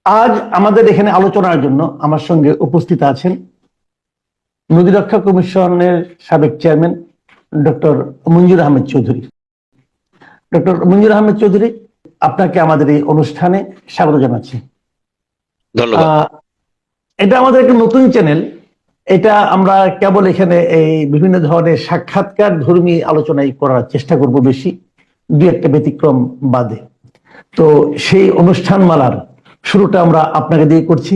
আজ আমাদের এখানে আলোচনার জন্য আমার সঙ্গে উপস্থিত আছেন নদী রক্ষা কমিশনের সাবেক চেয়ারম্যান ডক্টর মঞ্জুর আহমেদ চৌধুরী। ডক্টর মঞ্জুর আহমেদ চৌধুরী, আপনাকে আমাদের এই অনুষ্ঠানে স্বাগত জানাচ্ছি। ধন্যবাদ। এটা আমাদের একটা নতুন চ্যানেল। এটা আমরা কেবল এখানে এই বিভিন্ন ধরনের সাক্ষাৎকার ধর্মী আলোচনাই করার চেষ্টা করব, বেশি দুই একটা ব্যতিক্রম বাদে। তো সেই অনুষ্ঠানমালার শুরুটা আমরা আপনাকে দিয়ে করছি।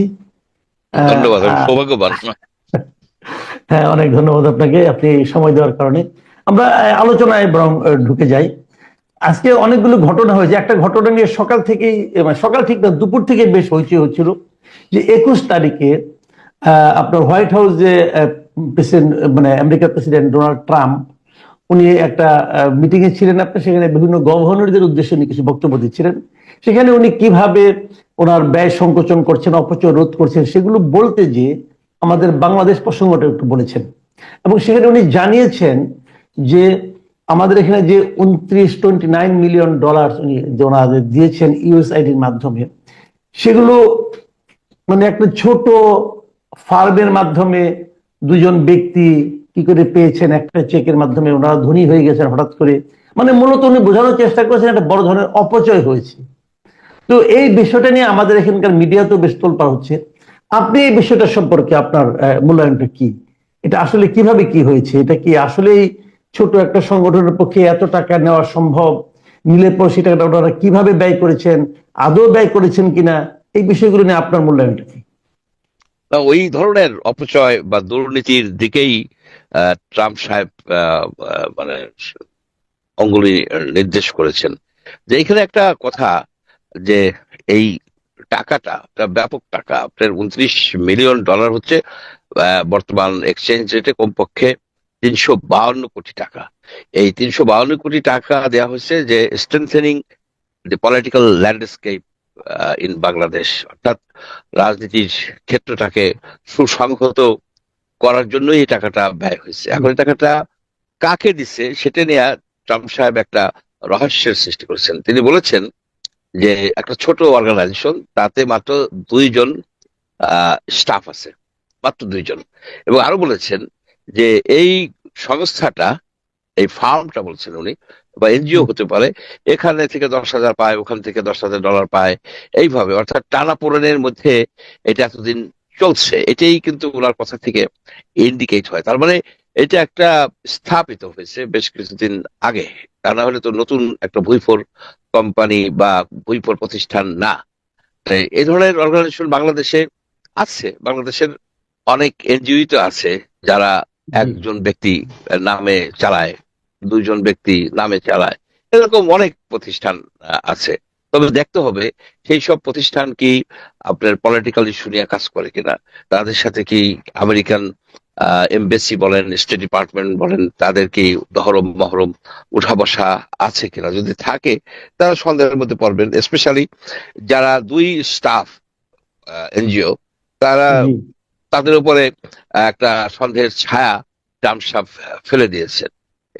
ধন্যবাদ, সৌভাগ্যবান। হ্যাঁ, অনেক ধন্যবাদ আপনাকে, আপনি সময় দেওয়ার কারণে। আমরা আলোচনায় বরং ঢুকে যাই। আজকে অনেকগুলো ঘটনা হয়েছে। একটা ঘটনা নিয়ে সকাল থেকেই, সকাল ঠিক না, দুপুর থেকে বেশ হইচই হচ্ছিল যে 21 তারিখে আপনার হোয়াইট হাউস যে প্রেসিডেন্ট, আমেরিকার প্রেসিডেন্ট ডোনাল্ড ট্রাম্প, উনি একটা মিটিং এ ছিলেন। আপনি সেখানে বিভিন্ন গভর্নরদের উদ্দেশ্যে উনি কিছু বক্তব্য দিচ্ছিলেন। সেখানে উনি কিভাবে ওনার ব্যয় সংকোচন করছেন, অপচয় রোধ করছেন, সেগুলো বলতে যে আমাদের বাংলাদেশ প্রসঙ্গটা একটু বলেছেন। এবং সেখানে উনি জানিয়েছেন যে আমাদের এখানে যে 29 মিলিয়ন ডলার উনি ওনাদের দিয়েছেন ইউএসআইডির মাধ্যমে, সেগুলো একটা ছোট ফার্মের মাধ্যমে দুজন ব্যক্তি কি করে পেয়েছেন, একটা চেকের মাধ্যমে ওনারা ধনী হয়ে গেছেন হঠাৎ করে। মূলত উনি বোঝানোর চেষ্টা করেছেন একটা বড় ধরনের অপচয় হয়েছে। তো এই বিষয়টা নিয়ে আমাদের এখানকার মিডিয়াতেও বেশ তোলপাড় হচ্ছে। আপনি এই বিষয়টা সম্পর্কে আপনার মূল্যায়নটা কি? এটা আসলে কিভাবে কি হয়েছে? এটা কি আসলেই ছোট একটা সংগঠনের পক্ষে এত টাকা নেওয়া সম্ভব? নিলে পর সেটা ওনারা কিভাবে ব্যয় করেছেন, আদৌ ব্যয় করেছেন কিনা, এই বিষয়গুলো নিয়ে আপনার মূল্যায়নটা কি? ওই ধরনের অপচয় বা দুর্নীতির দিকেই ট্রাম্প সাহেব মানে অঙ্গুলি নির্দেশ করেছেন। যে এখানে একটা কথা, যে এই টাকাটা ব্যাপক টাকা, আপনার 29 মিলিয়ন ডলার হচ্ছে বর্তমান এক্সচেঞ্জ রেটে কমপক্ষে 352 কোটি টাকা। এই 352 কোটি টাকা দেওয়া হয়েছে যে strengthening the political landscape in Bangladesh, অর্থাৎ রাজনীতির ক্ষেত্রটাকে সুসংহত করার জন্য এই টাকাটা ব্যয় হয়েছে। এখন এই টাকাটা কাকে দিচ্ছে সেটা নিয়ে ট্রাম্প সাহেব একটা রহস্যের সৃষ্টি করেছেন। তিনি বলেছেন যে একটা ছোট অর্গানাইজেশন, তাতে মাত্র 2 জন স্টাফ আছে, মাত্র 2 জন। এবং আরো বলেছেন যে এই সংস্থাটা, এই ফার্মটা বলছেন উনি, বা এনজিও হতে পারে, এখানে থেকে 10,000 পায়, ওখান থেকে 10,000 ডলার পায়, এইভাবে, অর্থাৎ টানাপোড়েনের মধ্যে এটা এতদিন চলছে। এটাই কিন্তু ওনার কথা থেকে ইন্ডিকেট হয়। তার মানে এটা একটা স্থাপিত হয়েছে বেশ কিছুদিন আগে, তা না হলে তো নতুন একটা ভুইফোর কোম্পানি বা ভুইফোর প্রতিষ্ঠান না। এই ধরনের অর্গানাইজেশন বাংলাদেশে আছে। বাংলাদেশের অনেক এনজিও তো আছে যারা একজন ব্যক্তি নামে চালায়, 2জন ব্যক্তি নামে চালায়, এরকম অনেক প্রতিষ্ঠান আছে। তবে দেখতে হবে সেই সব প্রতিষ্ঠান কি আপনার পলিটিক্যাল ইস্যু নিয়ে কাজ করে কিনা, তাদের সাথে কি আমেরিকান এমবেসি বলেন, স্টেট ডিপার্টমেন্ট বলেন, তাদের কি দহরম মহরম উঠা বসা আছে কিনা। যদি থাকে তারা সন্দেহের মধ্যে পড়বেন, স্পেশালি যারা 2 স্টাফ এনজিও, তারা, তাদের উপরে একটা সন্দেহের ছায়া ট্রাম্প সাহেব ফেলে দিয়েছেন।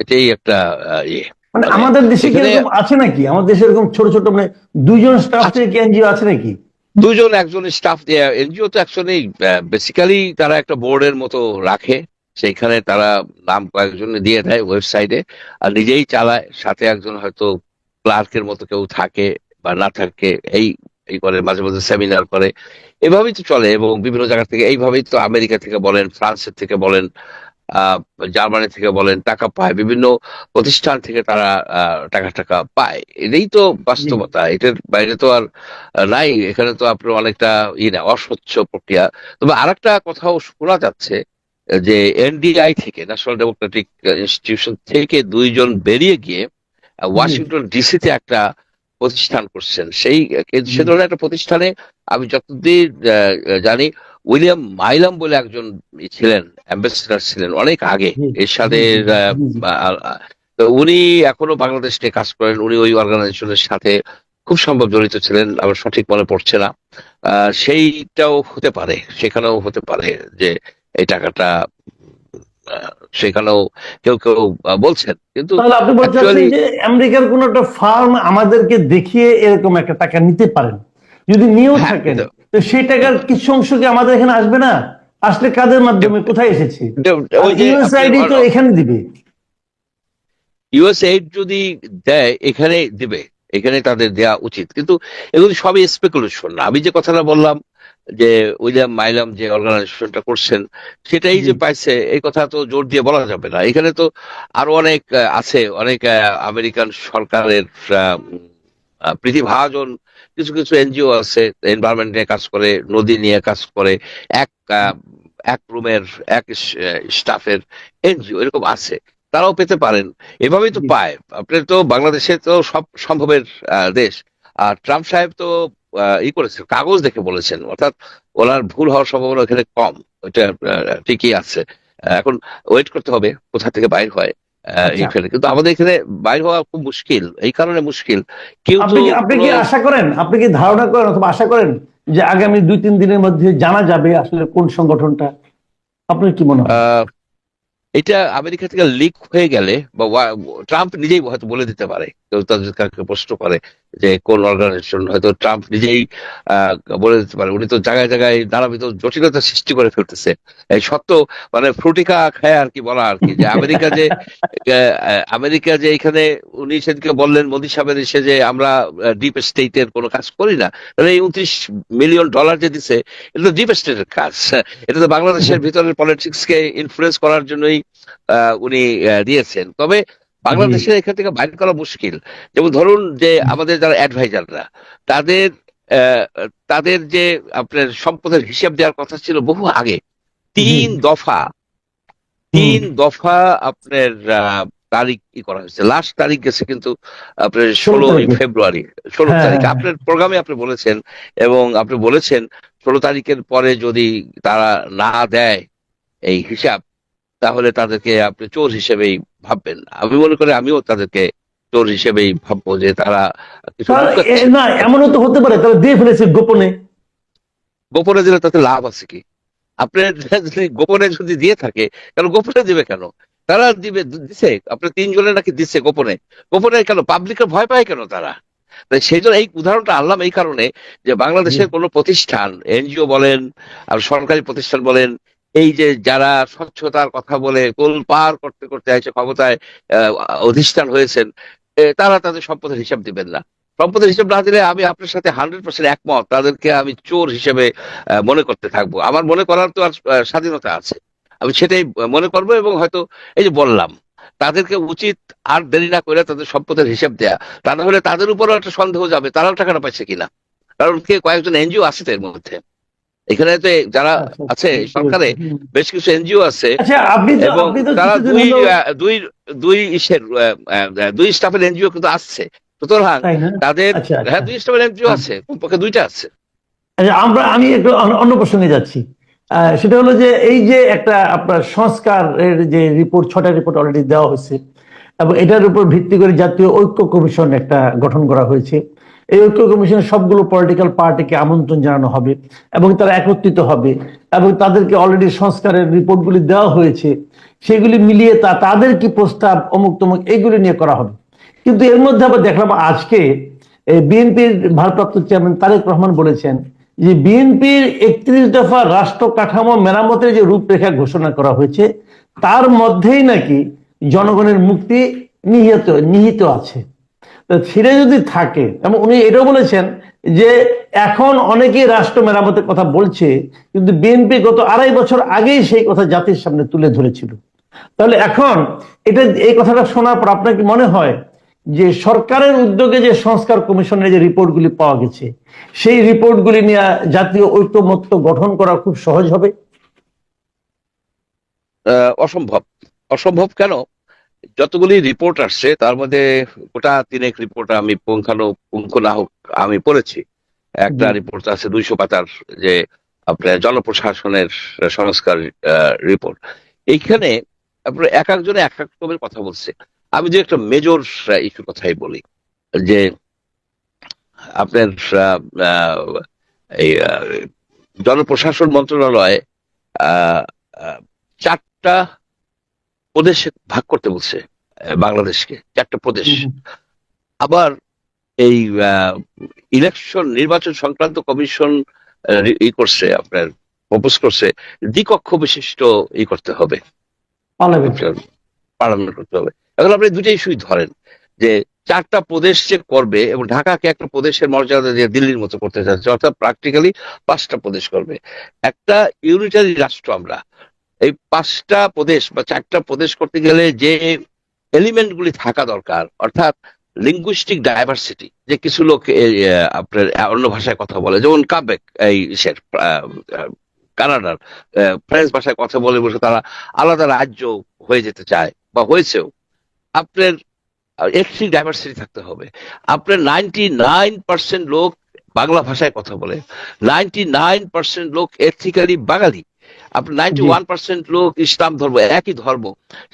এটাই একটা ইয়ে। আমাদের দেশে কি এরকম আছে নাকি? আমাদের দেশে এরকম ছোট ছোট 2জন স্টাফ থেকে এনজিও আছে নাকি? 2জন, একজন স্টাফ দিয়ে এনজিও তো অ্যাকচুয়ালি বেসিক্যালি তারা একটা বোর্ডের মতো রাখে, সেইখানে তারা নাম কয়েকজন দিয়ে দেয় ওয়েবসাইটে, আর নিজেই চালায়। সাথে একজন হয়তো ক্লার্কের মতো কেউ থাকে বা না থাকে, এই এই করে, মাঝে মাঝে সেমিনার করে, এভাবেই তো চলে। এবং বিভিন্ন জায়গা থেকে এইভাবেই তো, আমেরিকা থেকে বলেন, ফ্রান্সের থেকে বলেন, জার্মানি থেকে বলেন, টাকা পায়। বিভিন্ন প্রতিষ্ঠান থেকে তারা টাকা টাকা পায়। এটাই তো বাস্তবতা, এটার বাইরে তো আর নাই। এখানে তো আপনার অনেকটা না, অস্বচ্ছ প্রক্রিয়া। তবে আরেকটা কথাও শোনা যাচ্ছে যে এনডিআই থেকে, ন্যাশনাল ডেমোক্রেটিক ইনস্টিটিউশন থেকে 2জন বেরিয়ে গিয়ে ওয়াশিংটন ডিসিতে একটা প্রতিষ্ঠান করছেন। সে ধরনের একটা প্রতিষ্ঠানে আমি যতদূর জানি, উইলিয়াম মাইলাম বলে একজন ছিলেন, অ্যাম্বাসেডর ছিলেন অনেক আগে এরশাদের। উনি এখনো বাংলাদেশ নিয়ে কাজ করেন। উনি ওই অর্গানাইজেশনের সাথে খুব সম্ভব জড়িত ছিলেন, আমার সঠিক মনে পড়ছে না। সেইটাও হতে পারে, সেখানেও হতে পারে যে এই টাকাটা সেখানেও কেউ কেউ বলছেন। কিন্তু আপনি বলছেন যে আমেরিকার কোন একটা ফার্ম আমাদেরকে দেখিয়ে এরকম একটা টাকা নিতে পারেন, যদি নিয়েও থাকেন তো সেই টাকার কিছু অংশ কি আমাদের এখানে আসবে না? আসলে কাদের মাধ্যমে, কোথায় এসেছে? আর ওই যে ইউএসআইডি তো এখানে দিবে। ইউএসএইড যদি দেয় এখানে দিবে, এখানে তাদের দেয়া উচিত, কিন্তু এগুলো সবই স্পেকুলেশন। আমি যে কথাটা বললাম যে উইলিয়াম মাইলাম যে অর্গানাইজেশনটা করছেন সেটাই জি। যে পাইছে এই কথা তো জোর দিয়ে বলা যাবে না। এখানে তো আরো অনেক আছে, অনেক আমেরিকান সরকারের প্রীতিভাজন কিছু কিছু এনজিও আছে, এনভায়রনমেন্ট নিয়ে কাজ করে, নদী নিয়ে কাজ করে, এক এক রুমের এক স্টাফের এনজিও এরকম আছে, তারাও পেতে পারেন। এভাবেই তো জি। পায়। আপনার তো বাংলাদেশে তো সব সম্ভবের দেশ। আর ট্রাম্প সাহেব তো ই করেছেন, কাগজ দেখে বলেছেন, অর্থাৎ ওনার ভুল হওয়ার সম্ভাবনা এখানে কম। ওইটা ঠিকই আছে। এখন ওয়েট করতে হবে কোথা থেকে বাইর হয় আচ্ছা, এখানে। কিন্তু আমাদের এখানে বাইর হওয়া খুব মুশকিল, এই কারণে মুশকিল, কেউ তো আপনি কোনো কি আশা করেন, আপনি কি ধারণা করেন অথবা আশা করেন যে আগামী 2-3 দিনের মধ্যে জানা যাবে আসলে কোন সংগঠনটা? আপনার কি মনে হয়? আহ এটা আমেরিকা থেকে লিক হয়ে গেলে বা ট্রাম্প নিজেই হয়তো বলে দিতে পারে, কেউ তাদের কাকে প্রশ্ন করে যে কোন অর্গানাইজেশন, হয়তো ট্রাম্প নিজেই আহ, বলে দিতে পারে। উনি তো জায়গায় জায়গায় নানাবিধ জটিলতা সৃষ্টি করে ফেলতেছে। এই সত্য মানে ফ্রুটিকা খায় আর কি বলা আর কি, যে আমেরিকা যে এখানে, উনি সেদিকে বললেন মোদী সাহেবের এসে যে আমরা ডিপ স্টেটের কোনো কাজ করি না। তাহলে এই $29 মিলিয়ন যে দিছে, এটা তো ডিপ স্টেটের কাজ। এটা তো বাংলাদেশের ভিতরের পলিটিক্স কে ইনফ্লুয়েন্স করার জন্যই উনি দিয়েছেন। তবে জি। বাংলাদেশের এখান থেকে বাইর করা মুশকিল। যেমন ধরুন যে আমাদের যারা অ্যাডভাইজাররা, তাদের আহ, তাদের যে আপনার সম্পদের হিসাব দেওয়ার কথা ছিল বহু আগে, জি। তিন দফা হুম। 3 দফা আপনার তারিখ ই করা হয়েছে। লাস্ট তারিখ গেছে কিন্তু আপনার 16 ষোলোই তারিখে। ফেব্রুয়ারি 16 হ্যাঁ, তারিখ হ্যাঁ, হ্যাঁ। আপনার প্রোগ্রামে আপনি বলেছেন, এবং আপনি বলেছেন 16 তারিখের পরে যদি তারা না দেয় এই হিসাব, তাহলে তাদেরকে আপনি চোর হিসেবেই ভাববেন। আমি মনে করি আমিও তাদেরকে চোর হিসেবেই ভাববো, যে তারা কিছু তার লুকাচ্ছে। না, এমনও তো হতে পারে তারা দিয়ে ফেলেছে গোপনে। গোপনে দিলে তাতে লাভ আছে কি? আপনার যদি গোপনে যদি দিয়ে থাকে, কারণ গোপনে দিবে কেন? তারা দিবে, দিছে আপনার 3 জনের নাকি দিচ্ছে গোপনে। গোপনে কেন? পাবলিকের ভয় পায় কেন তারা? তাই সেই জন্য এই উদাহরণটা আনলাম এই কারণে, যে জি। বাংলাদেশের কোনো প্রতিষ্ঠান, এনজিও বলেন আর সরকারি প্রতিষ্ঠান বলেন, এই যে যারা স্বচ্ছতার কথা বলে তোলপাড় করতে করতে এসে ক্ষমতায় আহ, অধিষ্ঠান হয়েছেন, তারা তাদের সম্পদের হিসাব দিবেন না। সম্পদের হিসাব না দিলে আমি আপনার সাথে 100% একমত, তাদেরকে আমি চোর হিসেবে মনে করতে থাকবো। আমার মনে করার তো আর স্বাধীনতা আছে, আমি সেটাই মনে করবো। এবং হয়তো এই যে বললাম, তাদেরকে উচিত আর দেরি না করে তাদের সম্পদের হিসাব দেয়া। তা না হলে তাদের উপরও একটা সন্দেহ যাবে তারাও টাকাটা পাইছে কিনা। কারণ কে কয়েকজন এনজিও আছে তো এর মধ্যে, এখানে তো যারা আচ্ছা, আছে আচ্ছা, বুঝতে সরকারে, পেরেছি। হুম। বেশ কিছু এনজিও আছে, আচ্ছা, এবং আপনি তো তারা কিছুদিন দুই হলো। দুই দুই ইসের দুই স্টাফের এনজিও কিন্তু আসছে। সুতরাং তাই না? তাদের, আচ্ছা, আচ্ছা। হ্যাঁ, দুই স্টাফের এনজিও হ্যাঁ। আছে, কমপক্ষে দুইটা আছে। আচ্ছা, আমি একটু অন্য প্রসঙ্গে যাচ্ছি। সেটা হলো যে এই যে একটা আপনার সংস্কারের যে রিপোর্ট, 6টা রিপোর্ট অলরেডি দেওয়া হয়েছে, এবং এটার উপর ভিত্তি করে জাতীয় ঐক্য কমিশন একটা গঠন করা হয়েছে। এই ঐক্য কমিশনে সবগুলো পলিটিক্যাল পার্টিকে আমন্ত্রণ জানানো হবে এবং তারা একত্রিত হবে, এবং তাদেরকে অলরেডি সংস্কারের রিপোর্টগুলি দেওয়া হয়েছে, সেগুলি মিলিয়ে তাদের কি প্রস্তাব অমুক তমুক এইগুলি নিয়ে করা হবে। কিন্তু এর মধ্যে আবার দেখলাম আজকে বিএনপির ভারপ্রাপ্ত চেয়ারম্যান তারেক রহমান বলেছেন যে বিএনপির 31 দফা রাষ্ট্র কাঠামো মেরামতের যে রূপরেখা ঘোষণা করা হয়েছে, তার মধ্যেই নাকি জনগণের মুক্তি নিহিত নিহিত আছে। তো ছিঁড়ে যদি থাকে, এবং উনি এটাও বলেছেন যে এখন অনেকেই রাষ্ট্র মেরামতের কথা বলছে, কিন্তু বিএনপি গত 2.5 বছর আগেই সেই কথা জাতির সামনে তুলে ধরেছিল। তাহলে এখন এই কথাটা শোনার পর আপনার কি মনে হয় যে সরকারের উদ্যোগে যে সংস্কার কমিশনের যে রিপোর্টগুলি পাওয়া গেছে, সেই রিপোর্টগুলি নিয়ে জাতীয় ঐক্যমত্য গঠন করা খুব সহজ হবে? অসম্ভব। অসম্ভব কেন? যতগুলি রিপোর্ট আসছে তার মধ্যে গোটা 3 রিপোর্ট আমি পুঙ্খানুপুঙ্খ না হোক আমি পড়েছি। একটা জি। রিপোর্ট আছে 200 পাতার, যে আপনার জনপ্রশাসনের সংস্কার রিপোর্ট। এইখানে আপনার এক একজনে এক এক রকমের কথা বলছে। আমি যে একটা মেজর ইস্যুর কথাই বলি, যে আপনার আহ, আহ, এই জনপ্রশাসন মন্ত্রণালয় আহ, আহ, 4টা প্রদেশে ভাগ করতে বলছে, বাংলাদেশকে 4টা প্রদেশ। হুম। আবার এই ইলেকশন নির্বাচন সংক্রান্ত কমিশন ই করছে, আপনার প্রপোজ করছে, দ্বিকক্ষ বিশিষ্ট ই করতে হবে, পার্লামেন্ট। পার্লামেন্ট করতে হবে। এখন আপনি দুটো ইস্যুই ধরেন, যে 4টা প্রদেশ যে করবে এবং ঢাকাকে একটা প্রদেশের মর্যাদা দিয়ে দিল্লির মতো করতে চাচ্ছে, অর্থাৎ প্র্যাকটিক্যালি 5টা প্রদেশ করবে। একটা ইউনিটারি রাষ্ট্র আমরা, এই 5টা প্রদেশ বা 4টা প্রদেশ করতে গেলে যে এলিমেন্ট গুলি থাকা দরকার, অর্থাৎ লিঙ্গুইস্টিক ডাইভার্সিটি, যে কিছু লোক আপনার অন্য ভাষায় কথা বলে, যেমন কাবেক এই কানাডার ফ্রেঞ্চ ভাষায় কথা বলে বসে তারা আলাদা রাজ্য হয়ে যেতে চায় বা হয়েছেও। আপনার এথনিক ডাইভার্সিটি থাকতে হবে। আপনার 99% লোক বাংলা ভাষায় কথা বলে, 99% লোক এথনিক্যালি বাঙালি, আপনার জি। 91% লোক ইসলাম ধর্ম, একই ধর্ম,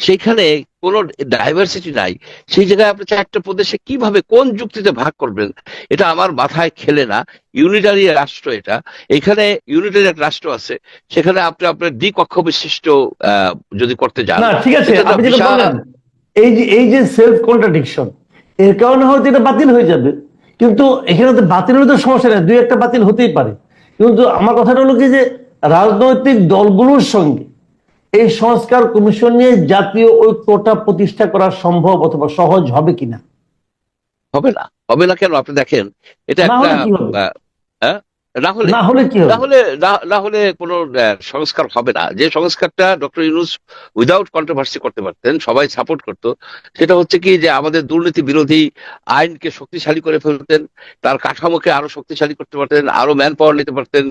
সেখানে কোনো ডাইভার্সিটি নাই। সেই জায়গায় আপনি 4টা প্রদেশে কিভাবে কোন যুক্তিতে ভাগ করবেন, এটা আমার মাথায় খেলে না। ইউনিটারি রাষ্ট্র এটা, এখানে ইউনিটারি একটা রাষ্ট্র আছে, সেখানে আপনি আপনার দ্বিকক্ষ বিশিষ্ট যদি করতে যান, না ঠিক আছে, এটা একটা আপনি যেটা বিশাল। বললেন, এই যে সেলফ কন্ট্রাডিকশন, এর কারণে হয়তো এটা বাতিল হয়ে যাবে, কিন্তু এখানে তো বাতিল হলে তো সমস্যা নেই, দুই একটা বাতিল হতেই পারে। কিন্তু আমার কথাটা হলো কি, যে রাজনৈতিক দলগুলোর সঙ্গে এই সংস্কার কমিশন নিয়ে জাতীয় ঐক্যটা প্রতিষ্ঠা করা সম্ভব অথবা সহজ হবে কিনা? হবে না, হবে না কেন? আপনি দেখেন, এটা না একটা হলে কি হবে? আহ, হ্যাঁ, না হলে, না হলে কি না হবে? হলে না হলে কোনো সংস্কার হবে না। যে সংস্কারটা ডক্টর ইউনূস উইদাউট কন্ট্রোভার্সি করতে পারতেন, সবাই সাপোর্ট করতো, সেটা হচ্ছে কি, যে আমাদের দুর্নীতি বিরোধী আইনকে শক্তিশালী করে ফেলতেন, তার কাঠামোকে আরো শক্তিশালী করতে পারতেন, আরো ম্যান পাওয়ার নিতে পারতেন।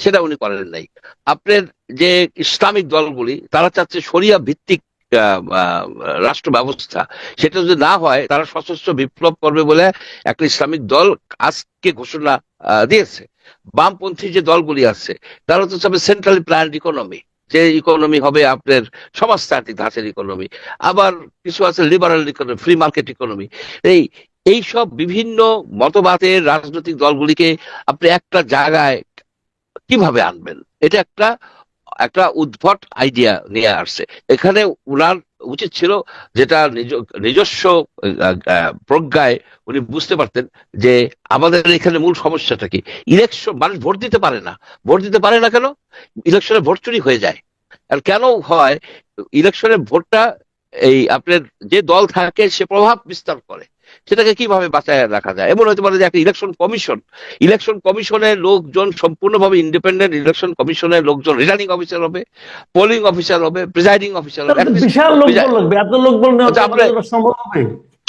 সেটা উনি করেন নাই। আপনার যে ইসলামিক দলগুলি, তারা চাচ্ছে শরিয়া ভিত্তিক রাষ্ট্র ব্যবস্থা। সেটা যদি না হয়, তারা সশস্ত্র বিপ্লব করবে বলে একটা ইসলামিক দল আজকে ঘোষণা দিয়েছে। বামপন্থী যে দলগুলি আছে, তারা তো চাবে সেন্ট্রালি প্ল্যান্ড ইকোনমি, যে ইকোনমি হবে আপনার সমাজতান্ত্রিক ধাঁচের ইকোনমি। আবার কিছু আছে liberal economy, free market economy. এই এই সব বিভিন্ন মতবাদের রাজনৈতিক দলগুলিকে আপনি একটা জায়গায় কিভাবে আনবেন? এটা একটা একটা উদ্ভট আইডিয়া নিয়ে আসছে এখানে। উনার উচিত ছিল, যেটা নিজস্ব প্রজ্ঞায় উনি বুঝতে পারতেন, যে আমাদের এখানে মূল সমস্যাটা কি। ইলেকশন, মানুষ ভোট দিতে পারে না। ভোট দিতে পারে না কেন? ইলেকশনে ভোট চুরি হয়ে যায়। আর কেন হয়? ইলেকশনে ভোটটা এই আপনার যে দল থাকে সে প্রভাব বিস্তার করে, সেটাকে কিভাবে বাঁচায় রাখা যায়। এমন হতে পারে যে একটা ইলেকশন কমিশনের লোকজন সম্পূর্ণভাবে ইন্ডিপেন্ডেন্ট, ইলেকশন কমিশনের লোকজন রিটার্নিং অফিসার হবে, পোলিং অফিসার হবে, প্রিজাইডিং অফিসার হবে। তাহলে তো বিশাল লোকবল লাগবে, এত লোকবল নেওয়া আচ্ছা, সম্ভব হবে?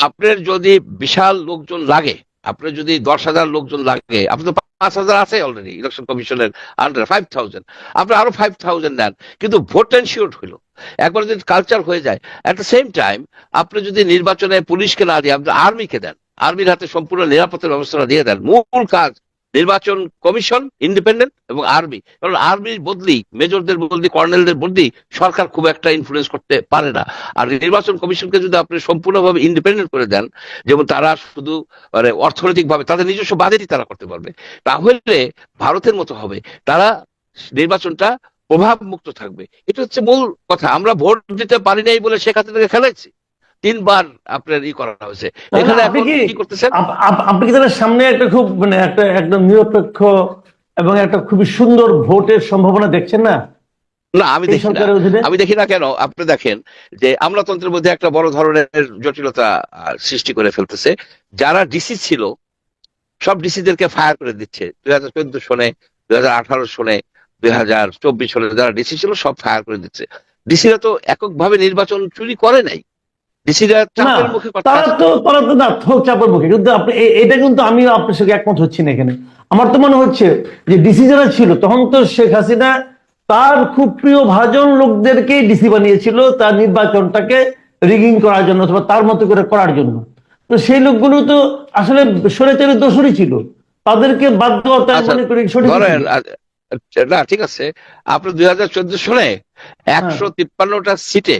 আপনার যদি বিশাল লোকজন লাগে, আপনার যদি 10,000 লোকজন লাগে, আপনি তো 5,000 আছে অলরেডি ইলেকশন কমিশনের আন্ডার 5,000, আপনি আরো 5,000 নেন, কিন্তু ভোট এনশিওর হইলো। একবার যদি কালচার হয়ে যায়, এট দ্য সেম টাইম আপনি যদি নির্বাচনে পুলিশকে না দিয়ে আপনি আর্মিকে দেন, আর্মির হাতে সম্পূর্ণ নিরাপত্তার ব্যবস্থা দিয়ে দেন, মূল কাজ নির্বাচন কমিশন ইন্ডিপেন্ডেন্ট এবং আর্মি। কারণ আর্মির বদলি, মেজরদের বদলি, কর্নেলদের বদলি সরকার খুব একটা ইনফ্লুয়েন্স করতে পারে না। আর নির্বাচন কমিশনকে যদি আপনি সম্পূর্ণভাবে ইন্ডিপেন্ডেন্ট করে দেন, যেমন তারা শুধু মানে অর্থনৈতিক ভাবে তাদের নিজস্ব বাজেটই তারা করতে পারবে, তাহলে ভারতের মতো হবে। তারা নির্বাচনটা প্রভাব মুক্ত থাকবে। এটা হচ্ছে মূল কথা। আমরা ভোট দিতে পারি নাই বলে শেখ হাসিনাকে খেলাইছি, 3বার আপনার করা হয়েছে। তাহলে এখানে আপনি এখন কি কি করতেছেন? আপনি কি তাহলে সামনে একটা খুব মানে একটা একদম নিরপেক্ষ এবং একটা খুবই সুন্দর ভোটের সম্ভাবনা দেখছেন না না, আমি এই দেখি না। সরকারের অধীনে? আমি দেখি না কেন? আপনি দেখেন যে আমলাতন্ত্রের মধ্যে একটা বড় ধরনের জটিলতা সৃষ্টি করে ফেলতেছে। যারা ডিসি ছিল, সব ডিসিদেরকে ফায়ার করে দিচ্ছে। 2014 সনে, 2018 সনে, 2024 সনে যারা ডিসি ছিল সব ফায়ার করে দিচ্ছে। ডিসিরা তো এককভাবে নির্বাচন চুরি করে নাই, ডিসিরা না, চাপের মুখে তারা তো না হোক চাপের মুখে, কিন্তু আপনি এটা কিন্তু আমিও আপনার সঙ্গে একমত হচ্ছি না এখানে। আমার তো মনে হচ্ছে যে ডিসি যারা ছিল তখন তো শেখ হাসিনা তার খুব প্রিয় ভাজন লোকদেরকেই ডিসি বানিয়েছিল তার নির্বাচনটাকে রিগিং করার জন্য অথবা তার মতো করে করার জন্য। তো সেই লোকগুলো তো আসলে স্বৈরাচারী দোষরই ছিল, তাদেরকে বাদ দেওয়া তাই আচ্ছা মনে করি সঠিক ধরেন। ছিল। না ঠিক আছে, আপনার 2014 সনে হ্যাঁ, 153টা সিটে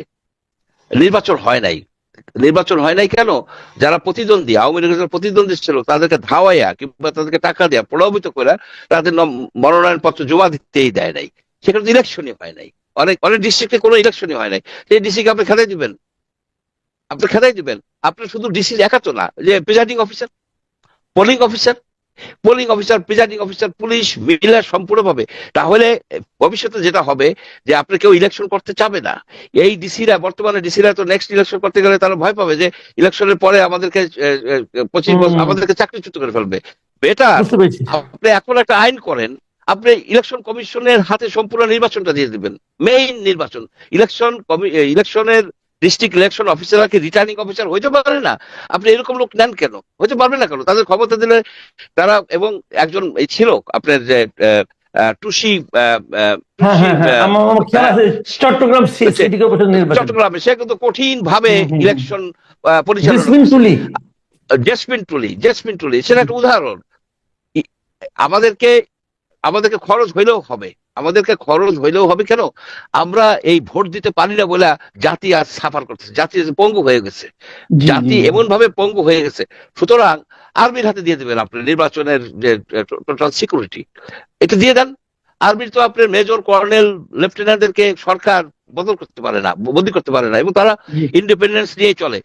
নির্বাচন হয় নাই কেন? যারা প্রতিদ্বন্দ্বী, আওয়ামী লীগের যারা প্রতিদ্বন্দ্বী ছিল, তাদেরকে ধাওয়াইয়া কিংবা তাদেরকে টাকা দেয়া প্রলোভিত করে তাদের মনোনয়ন পত্র জমা দিতেই দেয় নাই। সেখানে তো ইলেকশনই হয় নাই। অনেক অনেক ডিস্ট্রিক্টে কোনো ইলেকশনই হয় নাই। সেই ডিসিকে আপনি খেদাই দিবেন? আপনি খেদাই দিবেন? আপনার শুধু ডিসি একা তো না, যে presiding officer, polling officer, polling officer, presiding officer, police মিলে সম্পূর্ণভাবে। তাহলে ভবিষ্যতে যেটা হবে যে আপনি কেউ ইলেকশন করতে চাবে না। এই ডিসিরা, বর্তমানে ডিসিরা তো নেক্সট ইলেকশন করতে গেলে তারা ভয় পাবে যে ইলেকশনের পরে আমাদেরকে 25 বছর হুম, আমাদেরকে চাকরিচ্যুত করে ফেলবে। বেটার বুঝতে পেরেছি। আপনি এখন একটা আইন করেন, আপনি ইলেকশন কমিশনের হাতে সম্পূর্ণ নির্বাচনটা দিয়ে দিবেন, মেইন নির্বাচন। ইলেকশনের ডিস্ট্রিক্ট ইলেকশন অফিসাররা কি রিটার্নিং অফিসার হইতে পারে না? আপনি এরকম লোক নেন কেন? হইতে পারবে না কেন? তাদের ক্ষমতা দিলে তারা, এবং একজন এই ছিল আপনার যে টুসি হ্যাঁ, টুসি হ্যাঁ, হ্যাঁ, আমার খেয়াল আছে, চট্টগ্রাম হচ্ছে সিটি কর্পোরেশন নির্বাচন। চট্টগ্রামে, সে কিন্তু কঠিন ভাবে হুম, হুম, হুম। ইলেকশন পরিচালনা জেসমিন করছে। তুলি। জেসমিন টুলি সেটা একটা উদাহরণ। ই- আমাদেরকে আমাদেরকে খরচ হইলেও হবে, আমাদেরকে খরচ হইলেও হবে কেন? আমরা এই ভোট দিতে পারি না বলে জাতি আজ সাফার করতেছে, জাতি আজ পঙ্গু হয়ে গেছে, জি, জি, জাতি জি। এমন ভাবে পঙ্গু হয়ে গেছে। সুতরাং আর্মির হাতে দিয়ে দেবেন আপনি নির্বাচনের যে টোটাল সিকিউরিটি, এটা দিয়ে দেন। আর্মির তো আপনার মেজর, কর্নেল, লেফটেন্যান্টদেরকে সরকার বদল করতে পারে না, বদলি করতে পারে না, এবং তারা জি। ইন্ডিপেন্ডেন্স নিয়ে চলে।